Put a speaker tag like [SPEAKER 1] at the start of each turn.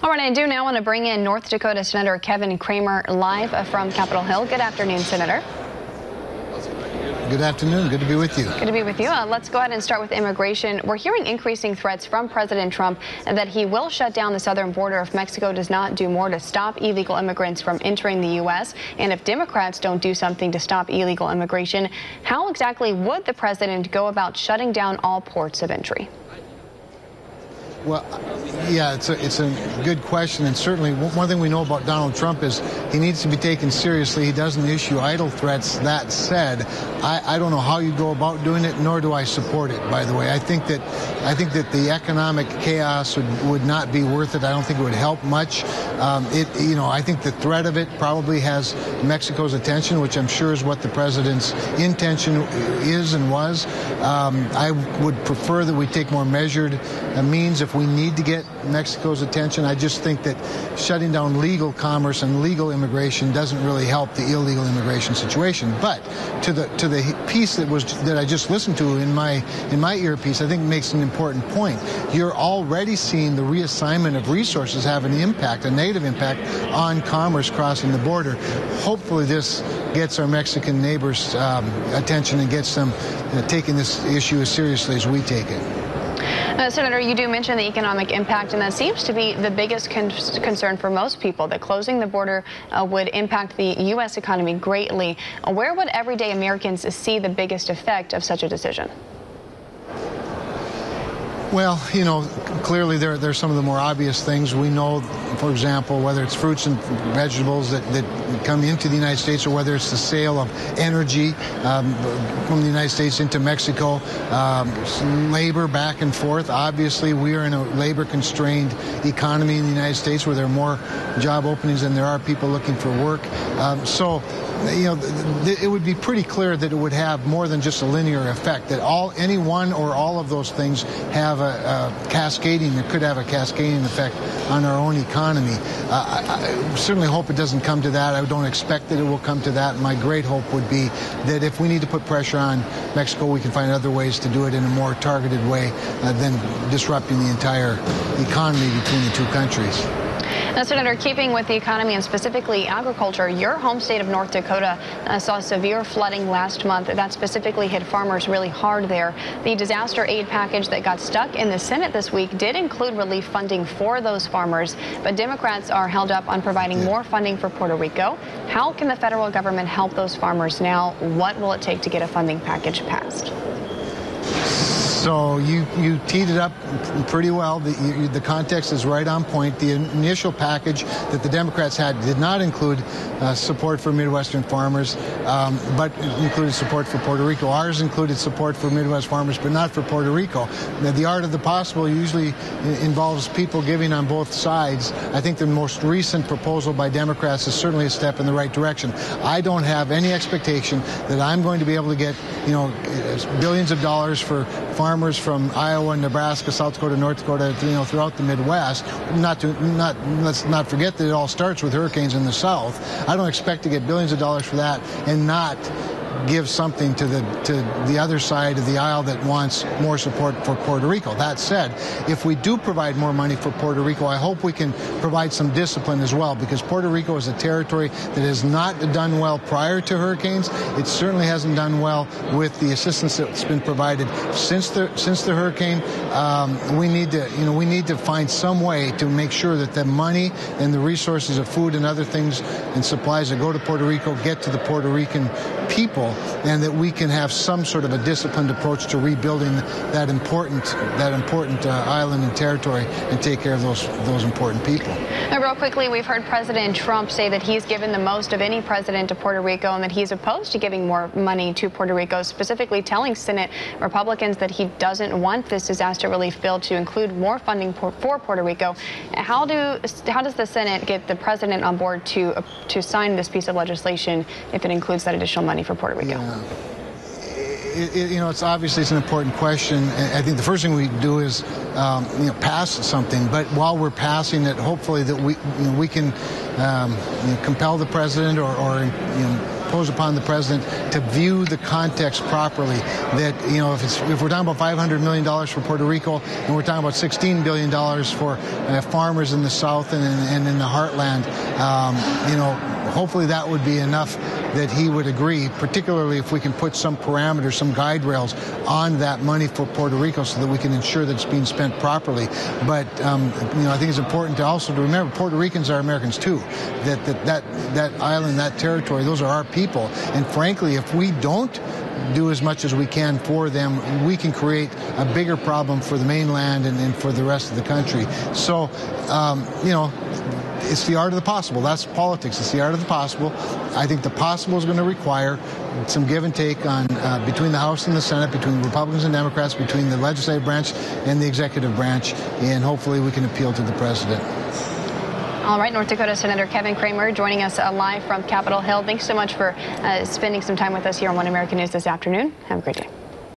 [SPEAKER 1] All right, I do now want to bring in North Dakota Senator Kevin Cramer live from Capitol Hill. Good afternoon, Senator.
[SPEAKER 2] Good afternoon. Good to be with you.
[SPEAKER 1] Good to be with you. Let's go ahead and start with immigration. We're hearing increasing threats from President Trump that he will shut down the southern border if Mexico does not do more to stop illegal immigrants from entering the U.S. And if Democrats don't do something to stop illegal immigration, how exactly would the president go about shutting down all ports of entry?
[SPEAKER 2] Well, yeah, it's a good question, and certainly one thing we know about Donald Trump is he needs to be taken seriously. He doesn't issue idle threats. That said, I don't know how you go about doing it, nor do I support it. By the way, I think that the economic chaos would not be worth it. I don't think it would help much. I think the threat of it probably has Mexico's attention, which I'm sure is what the president's intention is and was. I would prefer that we take more measured means if we need to get Mexico's attention. I just think that shutting down legal commerce and legal immigration doesn't really help the illegal immigration situation. But to the piece that I just listened to in my earpiece, I think makes an important point. You're already seeing the reassignment of resources have an impact, a negative impact on commerce crossing the border. Hopefully this gets our Mexican neighbors' attention and gets them taking this issue as seriously as we take it.
[SPEAKER 1] Senator, you do mention the economic impact, and that seems to be the biggest concern for most people, that closing the border would impact the U.S. economy greatly. Where would everyday Americans see the biggest effect of such a decision?
[SPEAKER 2] Well, clearly there's some of the more obvious things. We know, for example, whether it's fruits and vegetables that come into the United States or whether it's the sale of energy from the United States into Mexico, labor back and forth. Obviously, we are in a labor-constrained economy in the United States where there are more job openings than there are people looking for work. It would be pretty clear that it would have more than just a linear effect, that any one or all of those things have could have a cascading effect on our own economy. I certainly hope it doesn't come to that. I don't expect that it will come to that. My great hope would be that if we need to put pressure on Mexico, we can find other ways to do it in a more targeted way than disrupting the entire economy between the two countries.
[SPEAKER 1] Now, Senator, keeping with the economy and specifically agriculture, your home state of North Dakota saw severe flooding last month. That specifically hit farmers really hard there. The disaster aid package that got stuck in the Senate this week did include relief funding for those farmers, but Democrats are held up on providing more funding for Puerto Rico. How can the federal government help those farmers now? What will it take to get a funding package passed?
[SPEAKER 2] So you teed it up pretty well. The context is right on point. The initial package that the Democrats had did not include support for Midwestern farmers, but included support for Puerto Rico. Ours included support for Midwest farmers, but not for Puerto Rico. Now, the art of the possible usually involves people giving on both sides. I think the most recent proposal by Democrats is certainly a step in the right direction. I don't have any expectation that I'm going to be able to get, billions of dollars for farmers from Iowa, Nebraska, South Dakota, North Dakota, throughout the Midwest. Let's not forget that it all starts with hurricanes in the South. I don't expect to get billions of dollars for that and not give something to the other side of the aisle that wants more support for Puerto Rico. That said, if we do provide more money for Puerto Rico, I hope we can provide some discipline as well, because Puerto Rico is a territory that has not done well prior to hurricanes. It certainly hasn't done well with the assistance that's been provided since the hurricane. We need to find some way to make sure that the money and the resources of food and other things and supplies that go to Puerto Rico get to the Puerto Rican people, and that we can have some sort of a disciplined approach to rebuilding that important island and territory and take care of those important people.
[SPEAKER 1] Now, real quickly, we've heard President Trump say that he's given the most of any president to Puerto Rico and that he's opposed to giving more money to Puerto Rico, specifically telling Senate Republicans that he doesn't want this disaster relief bill to include more funding for Puerto Rico. How does the Senate get the president on board to sign this piece of legislation if it includes that additional money for Puerto Rico?
[SPEAKER 2] Yeah. It's obviously an important question. I think the first thing we do is, pass something. But while we're passing it, hopefully that we can compel the president or impose upon the president to view the context properly. That, you know, if we're talking about $500 million for Puerto Rico and we're talking about $16 billion for farmers in the South and in the heartland, you know, hopefully that would be enough that he would agree, particularly if we can put some parameters, some guide rails on that money for Puerto Rico so that we can ensure that it's being spent properly. But, you know, I think it's important to also to remember Puerto Ricans are Americans too. That island, that territory, those are our people. And frankly, if we don't do as much as we can for them, we can create a bigger problem for the mainland and for the rest of the country. So, you know, it's the art of the possible. That's politics. It's the art of the possible. I think the possible is going to require some give and take on between the House and the Senate, between Republicans and Democrats, between the legislative branch and the executive branch, and hopefully we can appeal to the president.
[SPEAKER 1] All right, North Dakota Senator Kevin Cramer joining us live from Capitol Hill. Thanks so much for spending some time with us here on One American News this afternoon. Have a great day.